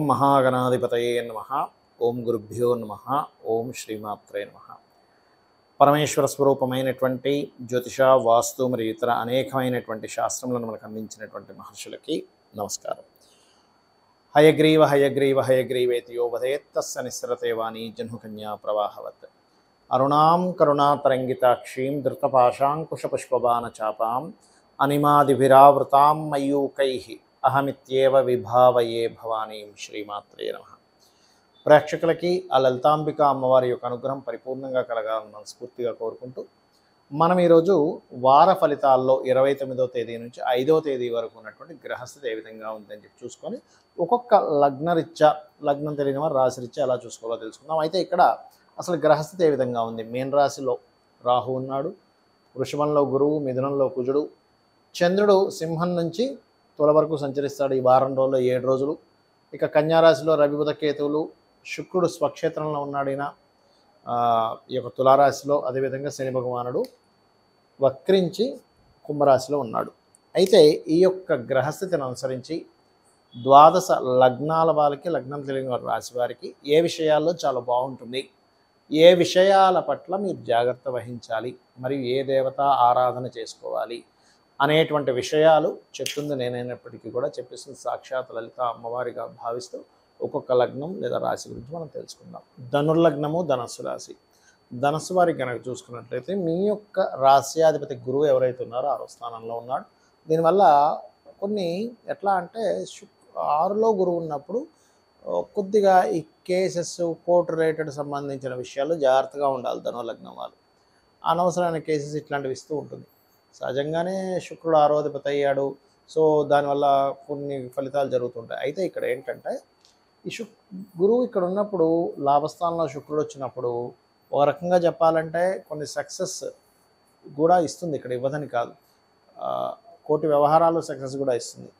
ఓం మహాగణాధిపతయే నమః. ఓం గురుభ్యో నమః. ఓం శ్రీమాత్రే నమః. పరమేశ్వర స్వరూపమైనటువంటి జ్యోతిష, వాస్తు మరియు ఇతర అనేకమైనటువంటి శాస్త్రములను మనకు అందించినటువంటి మహర్షులకి నమస్కారం. హయగ్రీవ హయగ్రీవ హయగ్రీవేతి యో వదేత్తస్య నిస్సరతే వాణీ జహ్నుకన్యా ప్రవాహవత్. అరుణాం కరుణాతరంగితాక్షీం ధృతపాశాంకుశపుష్పబాణచాపాం అనిమాదిభిరావృతాం మయూకైః అహమిత్యేవ విభావయే భవానీం. శ్రీమాత్రే నమః. ప్రేక్షకులకి ఆ లలితాంబిక అమ్మవారి యొక్క అనుగ్రహం పరిపూర్ణంగా కలగాలని మనస్ఫూర్తిగా కోరుకుంటూ మనం ఈరోజు వార ఫలితాల్లో 29వ తేదీ నుంచి 5వ తేదీ వరకు ఉన్నటువంటి గ్రహస్థితి ఏ విధంగా ఉందని చెప్పి చూసుకొని ఒక్కొక్క లగ్నరీత్యా, లగ్నం తెలియని వారు రాశిరీత్యా ఎలా చూసుకోవాలో తెలుసుకుందాం. అయితే ఇక్కడ అసలు గ్రహస్థితి ఏ విధంగా ఉంది? మీన రాశిలో రాహు ఉన్నాడు, వృషభంలో గురువు, మిథునంలో కుజుడు, చంద్రుడు సింహం నుంచి తుల వరకు సంచరిస్తాడు ఈ వారం రోజుల్లో 7 రోజులు. ఇక కన్యారాశిలో రవి బుధ కేతువులు, శుక్రుడు స్వక్షేత్రంలో ఉన్నాడు ఈయన ఈ యొక్క తులారాశిలో. అదేవిధంగా శని భగవానుడు వక్రించి కుంభరాశిలో ఉన్నాడు. అయితే ఈ యొక్క గ్రహస్థితిని అనుసరించి ద్వాదశ లగ్నాల వారికి, లగ్నం తెలియని వారి రాశి వారికి ఏ విషయాల్లో చాలా బాగుంటుంది, ఏ విషయాల పట్ల మీరు జాగ్రత్త వహించాలి, మరియు ఏ దేవత ఆరాధన చేసుకోవాలి అనేటువంటి విషయాలు చెప్తుంది నేనైనప్పటికీ కూడా చెప్పేస్తుంది సాక్షాత్ లలిత అమ్మవారిగా భావిస్తూ ఒక్కొక్క లగ్నం లేదా రాశి గురించి మనం తెలుసుకుందాం. ధనుర్లగ్నము ధనస్సు రాశి. ధనస్సు వారికి కనుక చూసుకున్నట్లయితే మీ యొక్క రాశ్యాధిపతి గురువు ఎవరైతే ఉన్నారో 6వ స్థానంలో ఉన్నాడు. దీనివల్ల కొన్ని ఎట్లా అంటే 6లో గురువు ఉన్నప్పుడు కొద్దిగా ఈ కేసెస్, కోర్టు రిలేటెడ్ సంబంధించిన విషయాలు జాగ్రత్తగా ఉండాలి ధనుర్లగ్నం వాళ్ళు. అనవసరమైన కేసెస్ ఇట్లాంటివి ఇస్తూ ఉంటుంది. సహజంగానే శుక్రుడు 6వ అధిపతి అయ్యాడు, సో దానివల్ల కొన్ని ఫలితాలు జరుగుతుంటాయి. అయితే ఇక్కడ ఏంటంటే ఈ గురువు ఇక్కడ ఉన్నప్పుడు లాభస్థానంలో శుక్రుడు వచ్చినప్పుడు ఒక రకంగా చెప్పాలంటే కొన్ని సక్సెస్ కూడా ఇస్తుంది. ఇక్కడ ఇవ్వదని కాదు, కోటి వ్యవహారాలు సక్సెస్ కూడా ఇస్తుంది.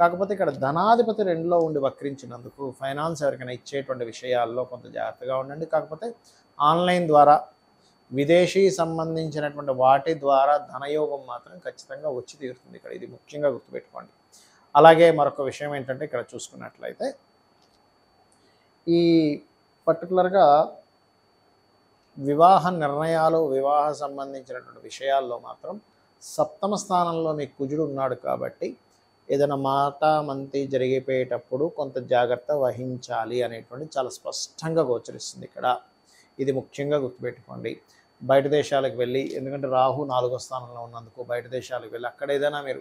కాకపోతే ఇక్కడ ధనాధిపతి 2లో ఉండి వక్రించినందుకు ఫైనాన్స్ ఎవరికైనా ఇచ్చేటువంటి విషయాల్లో కొంత జాగ్రత్తగా ఉండండి. కాకపోతే ఆన్లైన్ ద్వారా, విదేశీ సంబంధించినటువంటి వాటి ద్వారా ధనయోగం మాత్రం ఖచ్చితంగా వచ్చి తీరుతుంది ఇక్కడ. ఇది ముఖ్యంగా గుర్తుపెట్టుకోండి. అలాగే మరొక విషయం ఏంటంటే ఇక్కడ చూసుకున్నట్లయితే ఈ పర్టికులర్గా వివాహ నిర్ణయాలు, వివాహ సంబంధించినటువంటి విషయాల్లో మాత్రం 7వ స్థానంలో మీకు కుజుడు ఉన్నాడు కాబట్టి ఏదైనా మాట మంతి జరిగిపోయేటప్పుడు కొంత జాగ్రత్త వహించాలి అనేటువంటి చాలా స్పష్టంగా గోచరిస్తుంది ఇక్కడ. ఇది ముఖ్యంగా గుర్తుపెట్టుకోండి. బయట దేశాలకు వెళ్ళి, ఎందుకంటే రాహు 4వ స్థానంలో ఉన్నందుకు బయట దేశాలకు వెళ్ళి అక్కడ ఏదైనా మీరు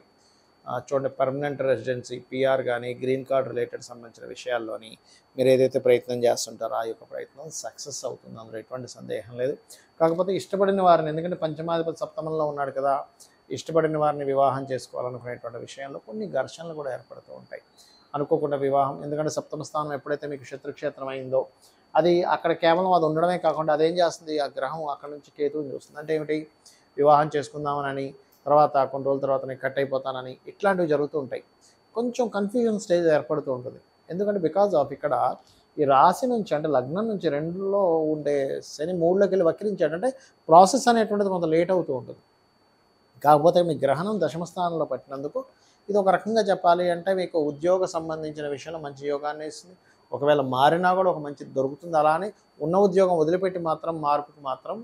చూడండి పర్మనెంట్ రెసిడెన్సీ, పిఆర్ కానీ గ్రీన్ కార్డ్ రిలేటెడ్ సంబంధించిన విషయాల్లోని మీరు ఏదైతే ప్రయత్నం చేస్తుంటారో ఆ యొక్క ప్రయత్నం సక్సెస్ అవుతుంది, అందులో ఎటువంటి సందేహం లేదు. కాకపోతే ఇష్టపడిన వారిని, ఎందుకంటే పంచమాధిపతి 7మలో ఉన్నాడు కదా, ఇష్టపడిన వారిని వివాహం చేసుకోవాలనుకునేటువంటి విషయంలో కొన్ని ఘర్షణలు కూడా ఏర్పడుతూ ఉంటాయి. అనుకోకుండా వివాహం, ఎందుకంటే 7వ స్థానం ఎప్పుడైతే మీకు శత్రుక్షేత్రం అయిందో అది అక్కడ కేవలం అది ఉండడమే కాకుండా అదేం చేస్తుంది, ఆ గ్రహం అక్కడ నుంచి కేతువుని చూస్తుంది. అంటే ఏమిటి, వివాహం చేసుకుందామని, తర్వాత కొన్ని రోజుల తర్వాత నేను కట్ అయిపోతానని, ఇట్లాంటివి జరుగుతూ ఉంటాయి. కొంచెం కన్ఫ్యూజన్ స్టేజ్ ఏర్పడుతూ ఉంటుంది. ఎందుకంటే బికాజ్ ఆఫ్ ఇక్కడ ఈ రాశి నుంచి, అంటే లగ్నం నుంచి 2లో ఉండే శని 3లోకి వెళ్ళి వక్రించాడంటే ప్రాసెస్ అనేటువంటిది కొంత లేట్ అవుతూ ఉంటుంది. కాకపోతే మీ గ్రహణం దశమ స్థానంలో పట్టినందుకు ఇది ఒక రకంగా చెప్పాలి అంటే మీకు ఉద్యోగ సంబంధించిన విషయంలో మంచి యోగాన్ని ఇస్తుంది. ఒకవేళ మారినా కూడా ఒక మంచి దొరుకుతుంది. అలానే ఉన్న ఉద్యోగం వదిలిపెట్టి మాత్రం మార్పుకి మాత్రం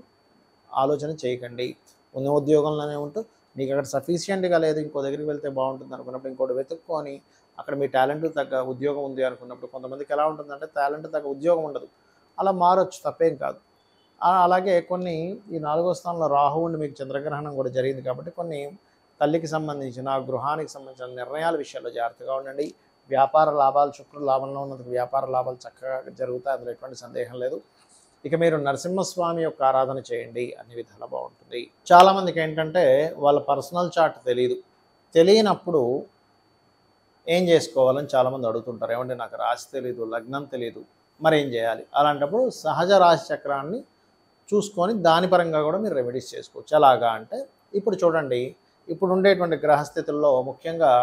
ఆలోచన చేయకండి. ఉన్న ఉద్యోగంలోనే ఉంటూ మీకు అక్కడ సఫిషియెంట్గా లేదు, ఇంకో దగ్గరికి వెళ్తే బాగుంటుంది అనుకున్నప్పుడు ఇంకోటి వెతుక్కొని అక్కడ మీ టాలెంట్ తగ్గ ఉద్యోగం ఉంది అనుకున్నప్పుడు, కొంతమందికి ఎలా ఉంటుందంటే టాలెంట్ తగ్గ ఉద్యోగం ఉండదు, అలా మారొచ్చు, తప్పేం కాదు. అలాగే కొన్ని ఈ 4వ స్థానంలో రాహు ఉండి మీకు చంద్రగ్రహణం కూడా జరిగింది కాబట్టి కొన్ని తల్లికి సంబంధించిన, గృహానికి సంబంధించిన నిర్ణయాల విషయాల్లో జాగ్రత్తగా ఉండండి. వ్యాపార లాభాలు, శుక్రుడు లాభంలో ఉన్నందుకు వ్యాపార లాభాలు చక్కగా జరుగుతాయి, అందులో ఎటువంటి సందేహం లేదు. ఇక మీరు నరసింహస్వామి యొక్క ఆరాధన చేయండి, అన్ని విధాలా బాగుంటుంది. చాలామందికి ఏంటంటే వాళ్ళ పర్సనల్ చార్ట్ తెలియనప్పుడు ఏం చేసుకోవాలని చాలామంది అడుగుతుంటారు. ఏమంటే నాకు రాశి తెలియదు, లగ్నం తెలియదు, మరి ఏం చేయాలి? అలాంటప్పుడు సహజ రాశి చక్రాన్ని చూసుకొని దాని పరంగా కూడా మీరు రెమెడీస్ చేసుకోవచ్చు. ఎలాగా అంటే ఇప్పుడు చూడండి, ఇప్పుడు ఉండేటువంటి గ్రహస్థితుల్లో ముఖ్యంగా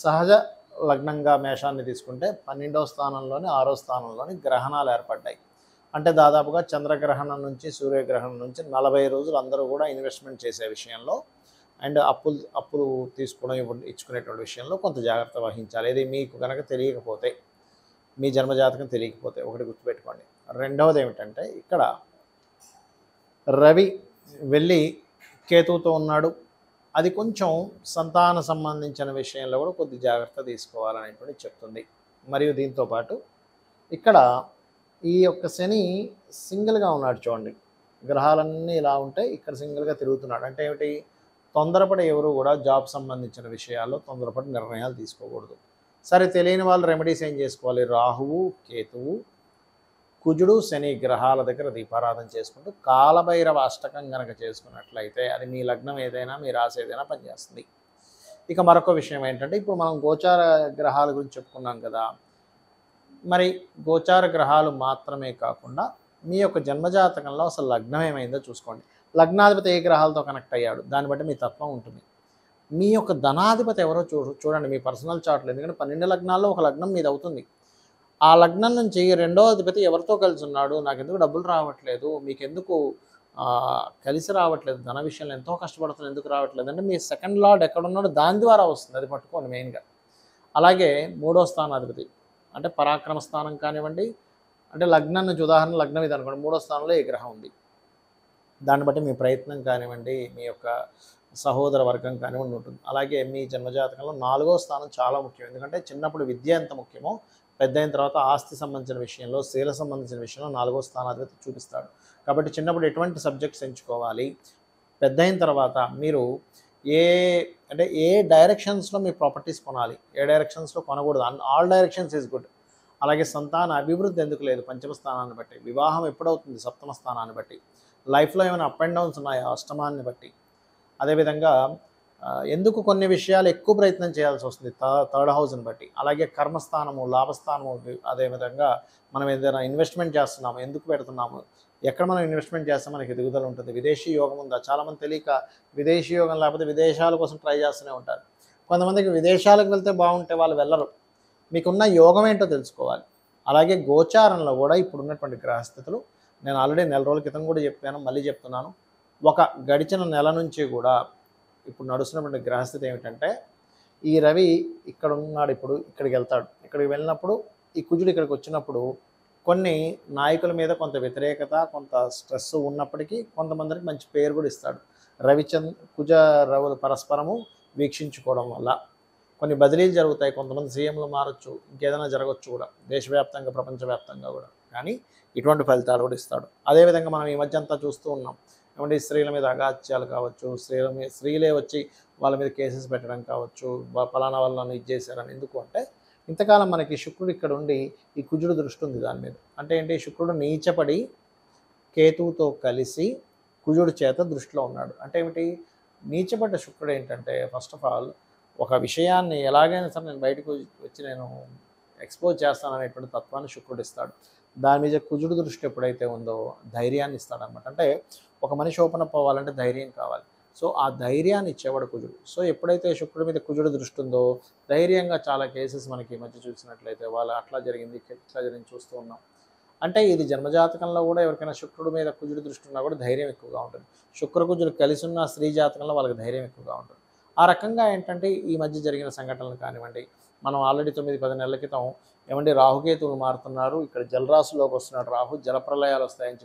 సహజ లగ్నంగా మేషాన్ని తీసుకుంటే 12వ స్థానంలోని 6వ స్థానంలోని గ్రహణాలు ఏర్పడ్డాయి. అంటే దాదాపుగా చంద్రగ్రహణం నుంచి సూర్యగ్రహణం నుంచి 40 రోజులు అందరూ కూడా ఇన్వెస్ట్మెంట్ చేసే విషయంలో అండ్ అప్పులు తీసుకోవడం ఇచ్చుకునేటువంటి విషయంలో కొంత జాగ్రత్త వహించాలి. ఇది మీకు కనుక తెలియకపోతే మీ జన్మజాతకం తెలియకపోతే ఒకటి గుర్తుపెట్టుకోండి. రెండవది ఏమిటంటే ఇక్కడ రవి వెళ్ళి కేతువుతో ఉన్నాడు. అది కొంచెం సంతాన సంబంధించిన విషయంలో కూడా కొద్ది జాగ్రత్త తీసుకోవాలనేటువంటి చెప్తుంది. మరియు దీంతో పాటు ఇక్కడ ఈ యొక్క శని సింగిల్గా ఉన్నాడు చూడండి. గ్రహాలన్నీ ఇలా ఉంటే ఇక్కడ సింగిల్గా తిరుగుతున్నాడు. అంటే ఏమిటి? తొందరపడి ఎవరు కూడా జాబ్ సంబంధించిన విషయాల్లో తొందరపడి నిర్ణయాలు తీసుకోకూడదు. సరే, తెలియని వాళ్ళు రెమెడీస్ ఏం చేసుకోవాలి? రాహువు, కేతువు, కుజుడు, శని గ్రహాల దగ్గర దీపారాధన చేసుకుంటూ కాలభైరవ అష్టకం కనుక చేసుకున్నట్లయితే అది మీ లగ్నం ఏదైనా, మీ రాశి ఏదైనా పనిచేస్తుంది. ఇక మరొక విషయం ఏంటంటే, ఇప్పుడు మనం గోచార గ్రహాల గురించి చెప్పుకున్నాం కదా. మరి గోచార గ్రహాలు మాత్రమే కాకుండా మీ యొక్క జన్మజాతకంలో అసలు లగ్నం ఏమైందో చూసుకోండి. లగ్నాధిపతి ఏ గ్రహాలతో కనెక్ట్ అయ్యాడు, దాన్ని బట్టి మీ తత్వం ఉంటుంది. మీ యొక్క ధనాధిపతి ఎవరో చూడండి మీ పర్సనల్ చార్ట్లో. ఎందుకంటే 12 లగ్నాల్లో ఒక లగ్నం మీది అవుతుంది. ఆ లగ్నం నుంచి రెండో అధిపతి ఎవరితో కలిసి ఉన్నాడు, నాకెందుకు డబ్బులు రావట్లేదు, మీకెందుకు కలిసి రావట్లేదు, ధన విషయంలో ఎంతో కష్టపడుతున్నా ఎందుకు రావట్లేదు అంటే మీ సెకండ్ లార్డ్ ఎక్కడున్నాడో దాని ద్వారా వస్తుంది. అది పట్టుకోండి మెయిన్గా. అలాగే మూడో స్థానాధిపతి అంటే పరాక్రమ స్థానం కానివ్వండి, అంటే లగ్నం నుంచి ఉదాహరణ లగ్నం ఇది అనుకోండి, మూడో స్థానంలో ఏ గ్రహం ఉంది, దాన్ని బట్టి మీ ప్రయత్నం కానివ్వండి, మీ యొక్క సహోదర వర్గం కానివ్వండి ఉంటుంది. అలాగే మీ జన్మజాతకంలో 4వ స్థానం చాలా ముఖ్యం. ఎందుకంటే చిన్నప్పుడు విద్య ఎంత ముఖ్యమో పెద్ద అయిన తర్వాత ఆస్తి సంబంధించిన విషయంలో, శీల సంబంధించిన విషయంలో 4వ స్థానాధిపతి చూపిస్తాడు. కాబట్టి చిన్నప్పుడు ఎటువంటి సబ్జెక్ట్స్ ఎంచుకోవాలి, పెద్ద అయిన తర్వాత మీరు ఏ డైరెక్షన్స్లో మీ ప్రాపర్టీస్ కొనాలి, ఏ డైరెక్షన్స్లో కొనకూడదు, ఆల్ డైరెక్షన్స్ ఈజ్ గుడ్. అలాగే సంతాన అభివృద్ధి ఎందుకు లేదు, పంచమ స్థానాన్ని బట్టి, వివాహం ఎప్పుడవుతుంది, సప్తమ స్థానాన్ని బట్టి, లైఫ్లో ఏమైనా అప్ అండ్ డౌన్స్ ఉన్నాయా, అష్టమాన్ని బట్టి, అదేవిధంగా ఎందుకు కొన్ని విషయాలు ఎక్కువ ప్రయత్నం చేయాల్సి వస్తుంది, థర్డ్ హౌస్ని బట్టి, అలాగే కర్మస్థానము, లాభస్థానము, అదేవిధంగా మనం ఏదైనా ఇన్వెస్ట్మెంట్ చేస్తున్నాము, ఎందుకు పెడుతున్నాము, ఎక్కడ మనం ఇన్వెస్ట్మెంట్ చేస్తే మనకి ఎదుగుదల ఉంటుంది, విదేశీ యోగం ఉందా, చాలామంది తెలియక విదేశీ యోగం లేకపోతే విదేశాల కోసం ట్రై చేస్తూనే ఉంటారు. కొంతమందికి విదేశాలకు వెళ్తే బాగుంటే వాళ్ళు వెళ్ళరు. మీకున్న యోగం ఏంటో తెలుసుకోవాలి. అలాగే గోచారంలో కూడా ఇప్పుడున్నటువంటి గ్రహస్థితులు నేను ఆల్రెడీ నెల రోజుల క్రితం కూడా చెప్పాను, మళ్ళీ చెప్తున్నాను. ఒక గడిచిన నెల నుంచి కూడా ఇప్పుడు నడుస్తున్నటువంటి గ్రహస్థితి ఏమిటంటే, ఈ రవి ఇక్కడ ఉన్నాడు, ఇప్పుడు ఇక్కడికి వెళ్తాడు. ఇక్కడికి వెళ్ళినప్పుడు ఈ కుజుడు ఇక్కడికి వచ్చినప్పుడు కొన్ని నాయకుల మీద కొంత వ్యతిరేకత, కొంత స్ట్రెస్ ఉన్నప్పటికీ కొంతమందికి మంచి పేరు కూడా ఇస్తాడు. కుజ రవులు పరస్పరము వీక్షించుకోవడం వల్ల కొన్ని బదిలీలు జరుగుతాయి. కొంతమంది సీఎంలు మారచ్చు, ఇంకేదైనా జరగచ్చు కూడా, దేశవ్యాప్తంగా ప్రపంచవ్యాప్తంగా కూడా. కానీ ఇటువంటి ఫలితాలు కూడా ఇస్తాడు. అదేవిధంగా మనం ఈ మధ్య అంతా చూస్తూ ఉన్నాం ఏమంటే, స్త్రీల మీద అగాత్యాలు కావచ్చు, స్త్రీలే వచ్చి వాళ్ళ మీద కేసెస్ పెట్టడం కావచ్చు, ఫలానా వాళ్ళని ఇది చేశారని. ఎందుకు అంటే ఇంతకాలం మనకి శుక్రుడు ఇక్కడ ఉండి ఈ కుజుడు దృష్టి ఉంది దాని మీద. అంటే ఏంటి, శుక్రుడు నీచపడి కేతువుతో కలిసి కుజుడు చేత దృష్టిలో ఉన్నాడు. అంటే ఏమిటి, నీచపడ్డ శుక్రుడు ఏంటంటే ఫస్ట్ ఆఫ్ ఆల్ ఒక విషయాన్ని ఎలాగైనా సరే నేను బయటకు వచ్చి నేను ఎక్స్పోజ్ చేస్తాననేటువంటి తత్వాన్ని శుక్రుడు ఇస్తాడు. దాని మీద కుజుడు దృష్టి ఎప్పుడైతే ఉందో ధైర్యాన్ని ఇస్తాడనమాట. అంటే ఒక మనిషి ఓపెన్ అప్ అవ్వాలంటే ధైర్యం కావాలి. సో ఆ ధైర్యాన్ని ఇచ్చేవాడు కుజుడు. సో ఎప్పుడైతే శుక్రుడి మీద కుజుడు దృష్టి ఉందో ధైర్యంగా చాలా కేసెస్ మనకి ఈ మధ్య చూసినట్లయితే వాళ్ళు అట్లా జరిగింది ఇట్లా జరిగింది చూస్తూ ఉన్నాం. అంటే ఇది జన్మజాతకంలో కూడా ఎవరికైనా శుక్రుడి మీద కుజుడు దృష్టి ఉన్నా కూడా ధైర్యం ఎక్కువగా ఉంటుంది. శుక్రకుజుడు కలిసి ఉన్న స్త్రీ జాతకంలో వాళ్ళకి ధైర్యం ఎక్కువగా ఉంటుంది. ఆ రకంగా ఏంటంటే ఈ మధ్య జరిగిన సంఘటనలు కానివ్వండి, మనం ఆల్రెడీ 9-10 నెలల క్రితం ఏమంటే రాహుకేతువులు మారుతున్నారు, ఇక్కడ జలరాశిలోకి వస్తున్నాడు రాహు, జలప్రలయాలు వస్తాయని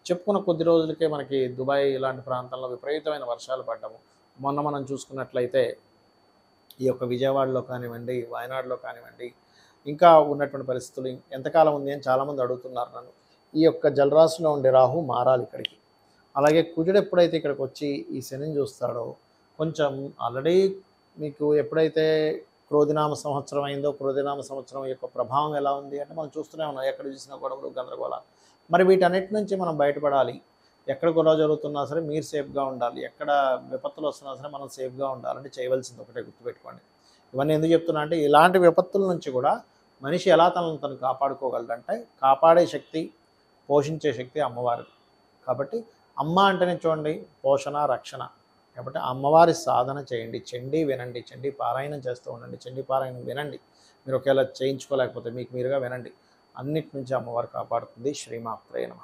చెప్పుకున్న కొద్ది రోజులకే మనకి దుబాయ్ ఇలాంటి ప్రాంతాల్లో విపరీతమైన వర్షాలు పడ్డము. మొన్న మనం చూసుకున్నట్లయితే ఈ యొక్క విజయవాడలో కానివ్వండి, వాయనాడులో కానివ్వండి, ఇంకా ఉన్నటువంటి పరిస్థితులు ఎంతకాలం ఉంది అని చాలామంది అడుగుతున్నారు నన్ను. ఈ యొక్క జలరాశిలో ఉండే రాహు మారాలి ఇక్కడికి. అలాగే కుజుడు ఎప్పుడైతే ఇక్కడికి వచ్చి ఈ శనిని చూస్తాడో కొంచెం ఆల్రెడీ మీకు ఎప్పుడైతే క్రోధినామ సంవత్సరం అయిందో, క్రోధినామ సంవత్సరం యొక్క ప్రభావం ఎలా ఉంది అంటే మనం చూస్తూనే ఉన్నాం, ఎక్కడ చూసినా గొడవలు గందరగోళాలు. మరి వీటన్నిటి నుంచి మనం బయటపడాలి. ఎక్కడ గొడవ జరుగుతున్నా సరే మీరు సేఫ్గా ఉండాలి, ఎక్కడ విపత్తులు వస్తున్నా సరే మనం సేఫ్గా ఉండాలంటే చేయవలసింది ఒకటే గుర్తుపెట్టుకోండి. ఇవన్నీ ఎందుకు చెప్తున్నా అంటే ఇలాంటి విపత్తుల నుంచి కూడా మనిషి ఎలా తనను తను కాపాడుకోగలడంటే కాపాడే శక్తి, పోషించే శక్తి అమ్మవారు. కాబట్టి అమ్మ అంటేనే చూడండి పోషణ, రక్షణ. కాబట్టి అమ్మవారి సాధన చేయండి, చండీ వినండి, చండీ పారాయణం చేస్తూ ఉండండి, చండీ పారాయణం వినండి. మీరు ఒకవేళ చేయించుకోలేకపోతే మీకు మీరుగా వినండి. అన్నిటి నుంచి అమ్మవారు కాపాడుతుంది. శ్రీమాత్రే నమః.